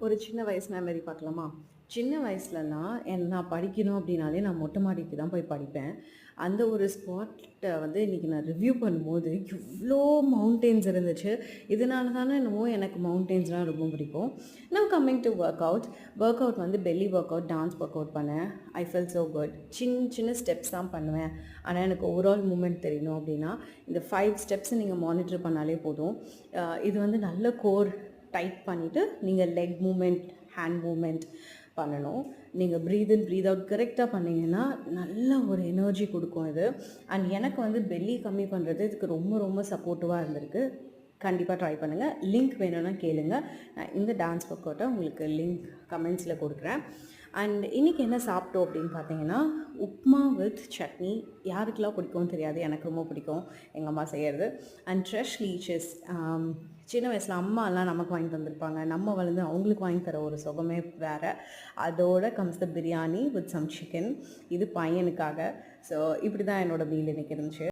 ஒரு சின்ன வயசு மெமரி பார்க்கலாமா? சின்ன வயசுலலாம் நான் படிக்கணும் அப்படின்னாலே நான் மொட்டை மாடிக்கு தான் போய் படிப்பேன். அந்த ஒரு ஸ்பாட்ட வந்து இன்னைக்கு நான் ரிவ்யூ பண்ணும்போது, எவ்ளோ மவுண்டெயின்ஸ் இருந்துச்சு. இதனால தானே என்னமோ எனக்கு மவுண்டெயின்ஸ்லாம் ரொம்ப பிடிக்கும். Now coming to workout. Workout வந்து belly workout, dance workout பண்ணேன். I felt so good. சின்ன சின்ன ஸ்டெப்ஸ் தான் பண்ணுவேன். ஆனா எனக்கு ஓவரால் மூவ்மெண்ட் தெரியணும் அப்படின்னா, இந்த 5 ஸ்டெப்ஸ நீங்க மானிட்டர் பண்ணாலே போதும். இது வந்து நல்ல கோர் டைட் பண்ணிவிட்டு நீங்கள் லெக் மூமெண்ட், ஹேண்ட் மூமெண்ட் பண்ணணும். நீங்கள் ப்ரீத் இன் ப்ரீத் அவுட் கரெக்டாக பண்ணிங்கன்னா நல்ல ஒரு எனர்ஜி கொடுக்கும் இது. அண்ட் எனக்கு வந்து பெல்லி கம்மி பண்ணுறது இதுக்கு ரொம்ப ரொம்ப சப்போர்ட்டிவாக இருந்திருக்கு. கண்டிப்பாக ட்ரை பண்ணுங்கள். லிங்க் வேணும்னா கேளுங்க. நான் இந்த டான்ஸ் ஒர்க் அவுட்டை உங்களுக்கு லிங்க் கமெண்ட்ஸில் கொடுக்குறேன். அண்ட் இன்றைக்கி என்ன சாப்பிட்டோம் அப்படின்னு பார்த்தீங்கன்னா, உப்மா வித் சட்னி. யாருக்கெல்லாம் பிடிக்கும்னு தெரியாது, எனக்கு ரொம்ப பிடிக்கும் எங்கள் அம்மா செய்கிறது. And fresh leeches. சின்ன வயசில் அம்மாலாம் நமக்கு வாங்கி தந்திருப்பாங்க. நம்ம வளர்ந்து அவங்களுக்கு வாங்கி தர ஒரு சுகமே வேறு. அதோட comes the biryani with some chicken. இது பையனுக்காக. ஸோ இப்படி தான் என்னோடய மீல் இன்றைக்கி இருந்துச்சு.